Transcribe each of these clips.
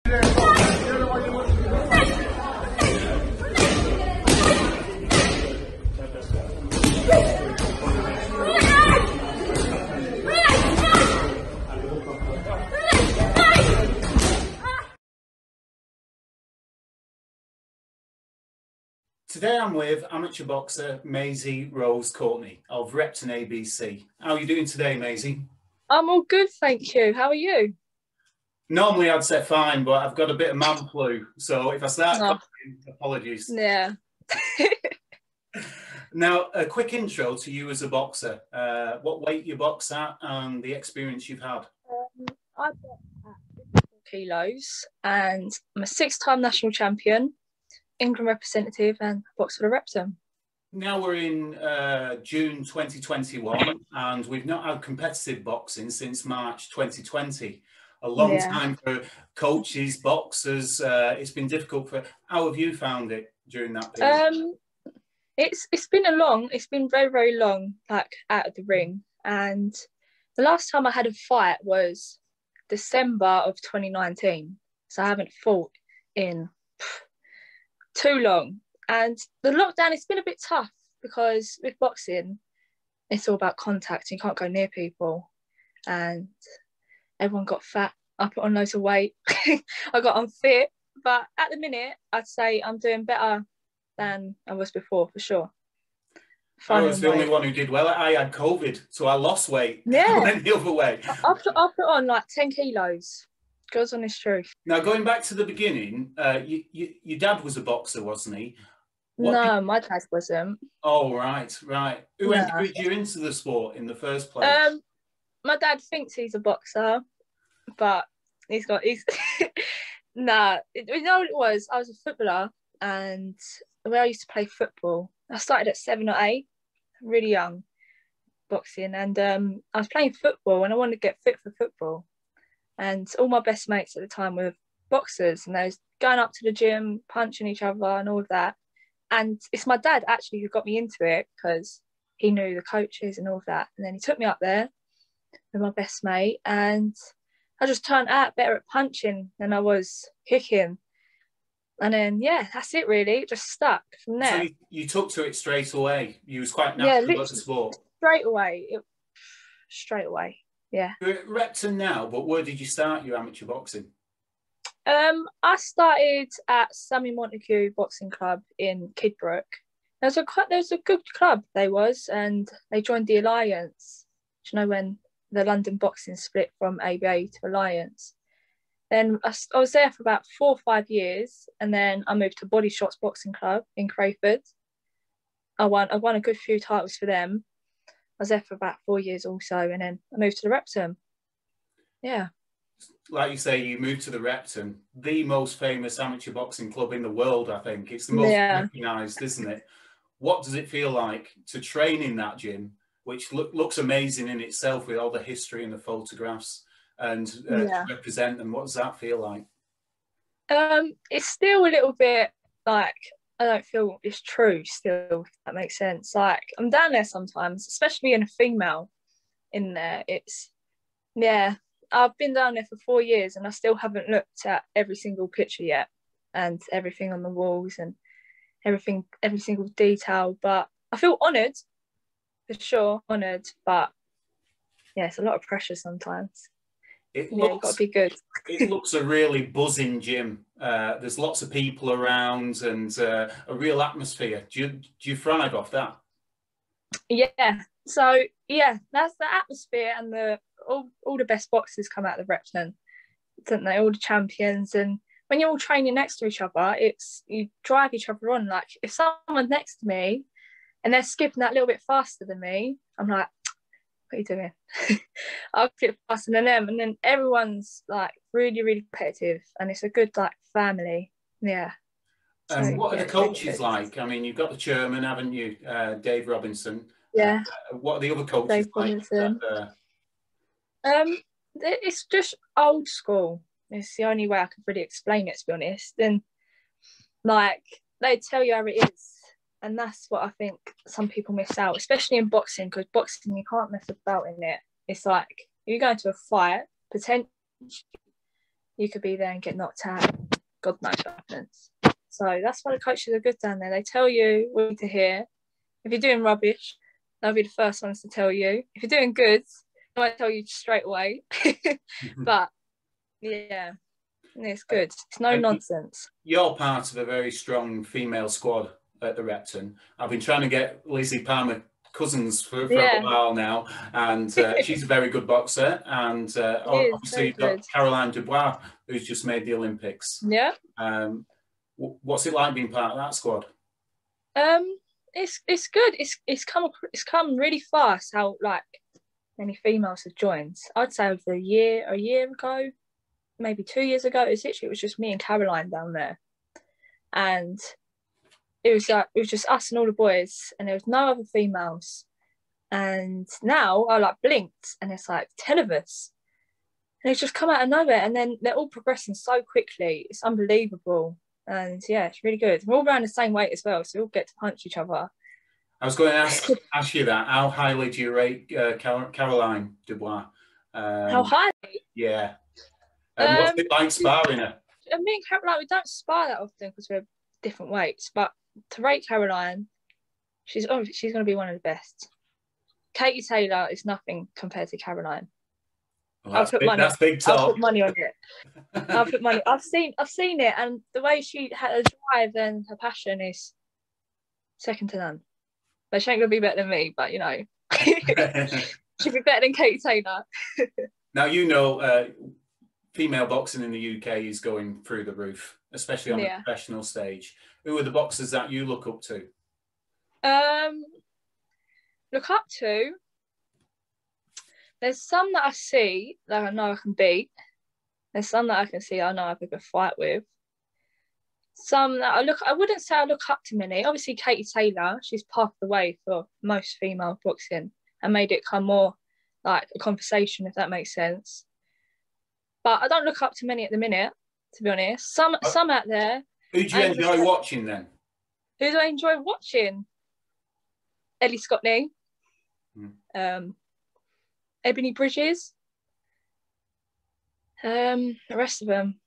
Today I'm with amateur boxer Maisey Rose Courtney of Repton ABC. How are you doing today, Maisey? I'm all good, thank you. How are you? Normally I'd say fine, but I've got a bit of man flu, so if I start coughing, apologies. Yeah. Now, a quick intro to you as a boxer. What weight you box at and the experience you've had? I box at 54 kilos and I'm a 6-time national champion, England representative, and box for the Repton. Now we're in June 2021 and we've not had competitive boxing since March 2020. A long time for coaches, boxers. It's been difficult for. How have you found it during that period? It's been very, very long, like out of the ring. And the last time I had a fight was December of 2019. So I haven't fought in too long. And the lockdown, it's been a bit tough because with boxing, it's all about contact. You can't go near people. And everyone got fat. I put on loads of weight. I got unfit. But at the minute, I'd say I'm doing better than I was before, for sure. I was the only one who did well. I had COVID, so I lost weight. Yeah. I went the other way. I put on like 10 kilos. God's honest truth. Now, going back to the beginning, your dad was a boxer, wasn't he? No, my dad wasn't. Oh, right. Who encouraged you into the sport in the first place? My dad thinks he's a boxer, but he's nah. You know what it was? I was a footballer, and where I used to play football, I started at 7 or 8, really young, boxing, and I was playing football, and I wanted to get fit for football, and all my best mates at the time were boxers, and they was going up to the gym, punching each other, and all of that. And it's my dad actually who got me into it because he knew the coaches and all of that. And then he took me up there with my best mate, and I just turned out better at punching than I was kicking. And then, yeah, that's it really. It just stuck from there. So you took to it straight away. You was quite natural at the sport. Straight away, yeah. You're at Repton now, but where did you start your amateur boxing? I started at Sammy Montague Boxing Club in Kidbrooke. There was a good club and they joined the Alliance. Do you know when the London boxing split from ABA to Alliance? Then I was there for about 4 or 5 years, and then I moved to Body Shots Boxing Club in Crayford. I won a good few titles for them. I was there for about 4 years also, and then I moved to the Repton. Yeah. Like you say, you moved to the Repton, the most famous amateur boxing club in the world, I think. It's the most recognised, isn't it? What does it feel like to train in that gym, which looks amazing in itself with all the history and the photographs, and to represent them? What does that feel like? It's still a little bit like, I don't feel it's true still, if that makes sense. Like, I'm down there sometimes, especially being a female in there. I've been down there for 4 years and I still haven't looked at every single picture yet and everything on the walls and everything, every single detail. But I feel honoured, for sure, honoured. But yeah, it's a lot of pressure sometimes. You've got to be good. It looks a really buzzing gym. There's lots of people around and a real atmosphere. Do you thrive off that? Yeah. So yeah, that's the atmosphere, and all the best boxers come out of Repton, don't they? All the champions, and when you're all training next to each other, you drive each other on. Like, if someone's next to me and they're skipping that little bit faster than me, I'm like, what are you doing? I'll skip faster than them, and then everyone's like really, really competitive, and it's a good like family. Yeah. And what are the coaches like? I mean, you've got the chairman, haven't you, Dave Robinson? Yeah. What are the other coaches like? It's just old school. It's the only way I could really explain it, to be honest. And like, they tell you how it is, and that's what I think some people miss out, especially in boxing, because boxing, you can't mess about in it. It's like, you're going to a fight, potentially you could be there and get knocked out. God knows what happens. So that's why the coaches are good down there. They tell you what you need to hear. If you're doing rubbish, they'll be the first ones to tell you. If you're doing good, they might tell you straight away. But yeah, it's good. It's no nonsense. You're part of a very strong female squad at the Repton. I've been trying to get Lizzie Palmer cousins for a while now, and she's a very good boxer. And obviously you've got Caroline Dubois, who's just made the Olympics. Yeah. What's it like being part of that squad? It's good. It's come really fast. How like many females have joined. I'd say over a year ago, maybe 2 years ago. It was just me and Caroline down there, and it was just us and all the boys, and there was no other females. And now I like blinked, and it's like 10 of us, and it's just come out of nowhere. And then they're all progressing so quickly. It's unbelievable. And yeah, it's really good. We're all around the same weight as well, so we all get to punch each other. I was going to ask you that. How highly do you rate Caroline Dubois? How highly? Yeah. What's it like sparring her? Me and Caroline, we don't spar that often because we're different weights. But to rate Caroline, she's going to be one of the best. Katie Taylor is nothing compared to Caroline. Well, I'll put money on it. I'll put money. I've seen it, and the way she had her drive and her passion is second to none. But she ain't gonna be better than me, but you know, she'll be better than Katie Taylor. Now female boxing in the UK is going through the roof, especially on the professional stage. Who are the boxers that you look up to? Look up to. There's some that I see that I know I can beat. There's some that I can see I know I have a good fight with. Some that I wouldn't say I look up to many. Obviously, Katie Taylor, she's paved the way for most female boxing and made it come more like a conversation, if that makes sense. But I don't look up to many at the minute, to be honest. Some out there. Who do you enjoy watching then? Who do I enjoy watching? Ellie Courtney. Ebony Bridges. The rest of them,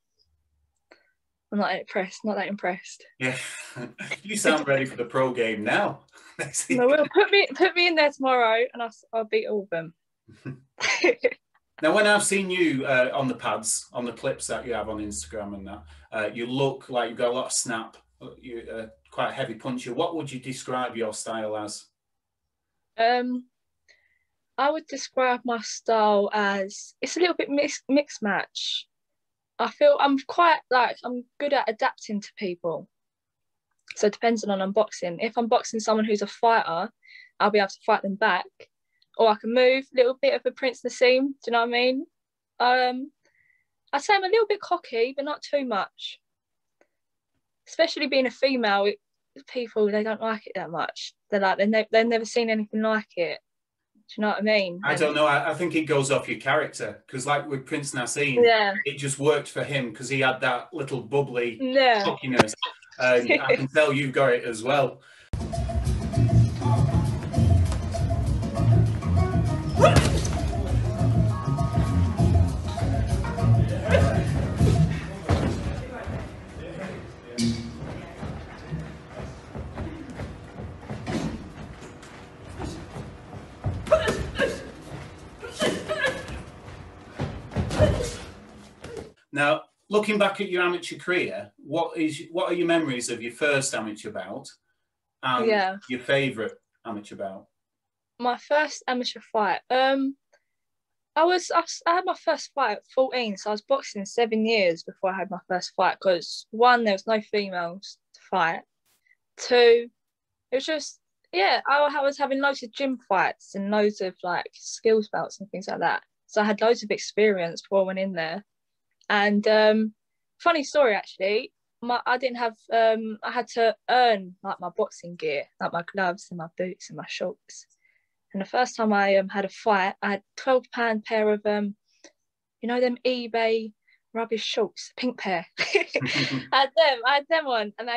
I'm not that impressed. Yeah, you sound ready for the pro game now. No, will put me in there tomorrow, and I'll beat all of them. Now, when I've seen you on the pads, on the clips that you have on Instagram and that, you look like you've got a lot of snap. You're quite a heavy puncher. What would you describe your style as? I would describe my style as it's a little bit mixed match. I feel I'm good at adapting to people. So depending on I'm boxing. If I'm boxing someone who's a fighter, I'll be able to fight them back. Or I can move, a little bit of a Prince Nassim. Do you know what I mean? I'd say I'm a little bit cocky, but not too much. Especially being a female, people, they don't like it that much. They're like, they've never seen anything like it. Do you know what I mean? I don't know. I think it goes off your character because, like with Prince Nassim, it just worked for him because he had that little bubbly cockiness. I can tell you've got it as well. Now, looking back at your amateur career, what are your memories of your first amateur bout and your favourite amateur bout? My first amateur fight. I had my first fight at 14, so I was boxing 7 years before I had my first fight because one, there was no females to fight. Two, it was just I was having loads of gym fights and loads of like skills bouts and things like that. So I had loads of experience before I went in there. And funny story actually, I didn't have I had to earn like my boxing gear, like my gloves and my boots and my shorts. And the first time I had a fight, I had £12 pair of them eBay rubbish shorts, pink pair. I had them on, and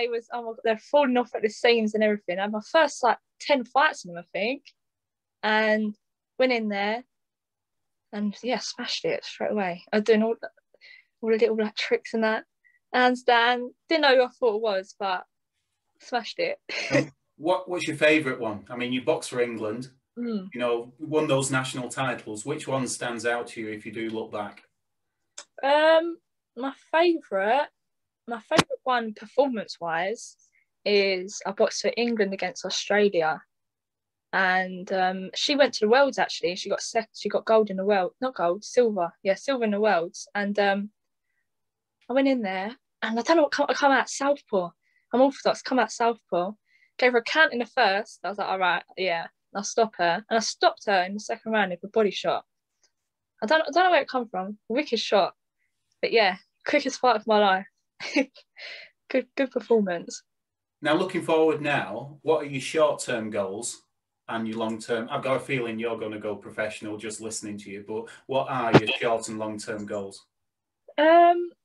they're falling off at the seams and everything. I had my first like 10 fights in them, I think, and went in there and smashed it straight away. I was doing all the little like tricks and that. Hands down, didn't know who I thought it was, but smashed it. What's your favourite one? I mean, you box for England. You know, won those national titles. Which one stands out to you if you do look back? My favourite one performance-wise is I boxed for England against Australia, and she went to the Worlds actually. She got gold in the world, not gold, silver. Yeah, silver in the Worlds. And I went in there, and I don't know what I come out southpaw. I'm orthodox. Come out southpaw. Gave her a count in the first. I was like, all right, yeah. I'll stop her. And I stopped her in the second round with a body shot. I don't know where it come from. Wicked shot. But yeah, quickest fight of my life. good performance. Now, looking forward now, what are your short-term goals and your long-term? I've got a feeling you're going to go professional just listening to you, but what are your short and long-term goals?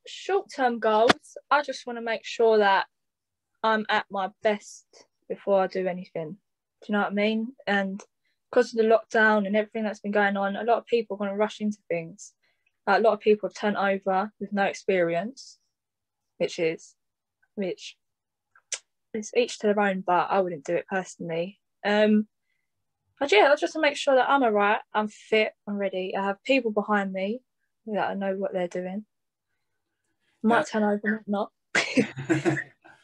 Short-term goals, I just want to make sure that I'm at my best before I do anything. Do you know what I mean? And because of the lockdown and everything that's been going on, a lot of people are going to rush into things. Like, a lot of people have turned over with no experience, which is each to their own, but I wouldn't do it personally. But yeah, just to make sure that I'm alright, I'm fit, I'm ready. I have people behind me that I know what they're doing. Might turn over, might not.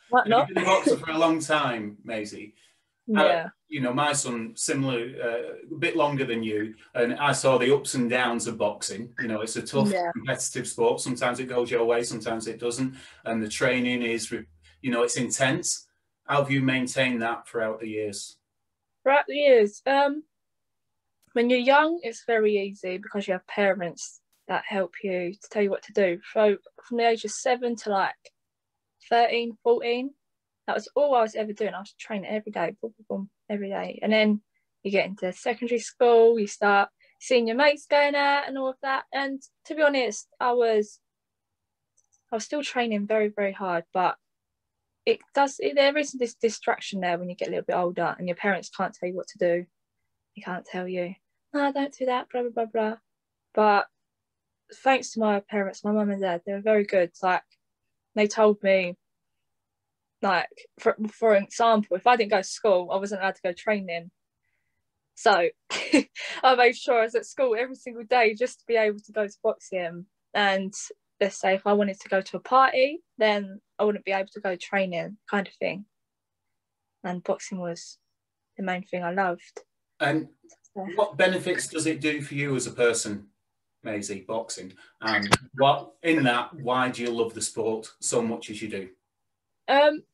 Might not. You've been a boxer for a long time, Maisey. Yeah. You know, my son, similar, a bit longer than you, and I saw the ups and downs of boxing. You know, it's a tough, competitive sport. Sometimes it goes your way, sometimes it doesn't. And the training is, you know, it's intense. How have you maintained that throughout the years? Throughout the years, when you're young, it's very easy because you have parents that help you to tell you what to do. So from the age of 7 to like 13, 14, that was all I was ever doing. I was training every day, boom, boom, boom, every day. And then you get into secondary school, you start seeing your mates going out and all of that. And to be honest, I was still training very, very hard, but there is this distraction there when you get a little bit older and your parents can't tell you what to do. They can't tell you, no, don't do that, blah, blah, blah, blah. But thanks to my parents, my mum and dad, they were very good. Like, they told me, like, for example, if I didn't go to school, I wasn't allowed to go training. So I made sure I was at school every single day just to be able to go to boxing. And let's say if I wanted to go to a party, then I wouldn't be able to go training, kind of thing. And boxing was the main thing I loved. And what benefits does it do for you as a person, Maisey, boxing? And why do you love the sport so much as you do?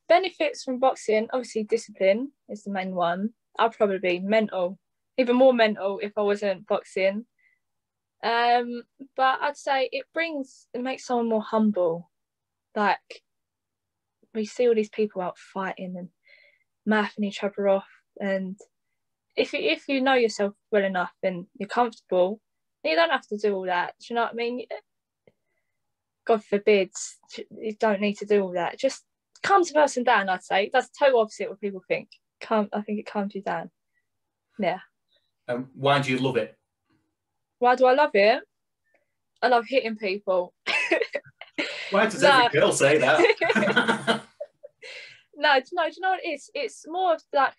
Benefits from boxing, obviously discipline is the main one. I'll probably be mental, even more mental if I wasn't boxing. But I'd say it makes someone more humble. Like, we see all these people out fighting and mouthing each other off, and if you know yourself well enough and you're comfortable, you don't have to do all that. Do you know what I mean? God forbid, you don't need to do all that. Just calms a person down, I'd say. That's the total opposite what people think. I think it calms you down. Yeah. Why do you love it? Why do I love it? I love hitting people. Why does every girl say that? No, do you know what it is? It's more of like,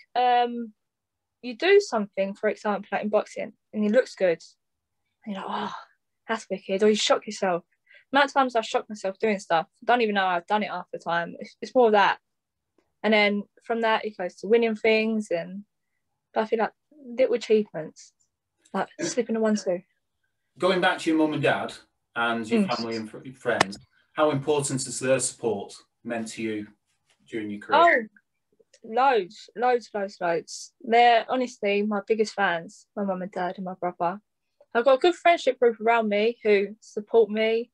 you do something, for example, like in boxing, and it looks good. And you're like, oh, that's wicked. Or you shock yourself. The amount of times I've shocked myself doing stuff, I don't even know I've done it half the time. It's more of that. And then from that, it goes to winning things, and I feel like little achievements, like slipping a 1-2. Going back to your mum and dad and your family and friends, how important has their support meant to you during your career? Oh, loads. They're honestly my biggest fans, my mum and dad and my brother. I've got a good friendship group around me who support me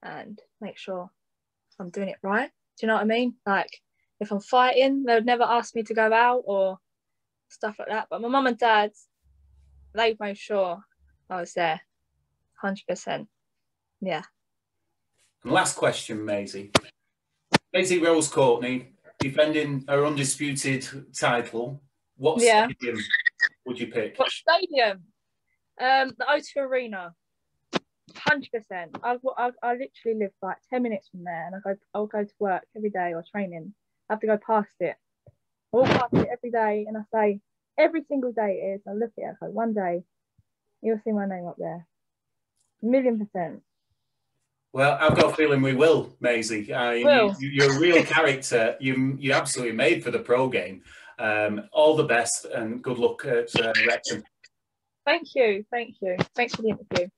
and make sure I'm doing it right. Do you know what I mean? Like, if I'm fighting, they would never ask me to go out or stuff like that. But my mum and dad, they made sure I was there, 100%. Yeah. And last question, Maisey. Maisey Rose Courtney, defending her undisputed title. What stadium would you pick? What stadium? The O2 Arena. 100%. I literally live like 10 minutes from there, and I'll go to work every day or training. I have to go past it. I walk past it every day, and I say every single day it is. I look at it, I go, one day you'll see my name up there. 1,000,000%. Well, I've got a feeling we will, Maisey. You're a real character. You're absolutely made for the pro game. All the best and good luck at Repton. Thank you. Thanks for the interview.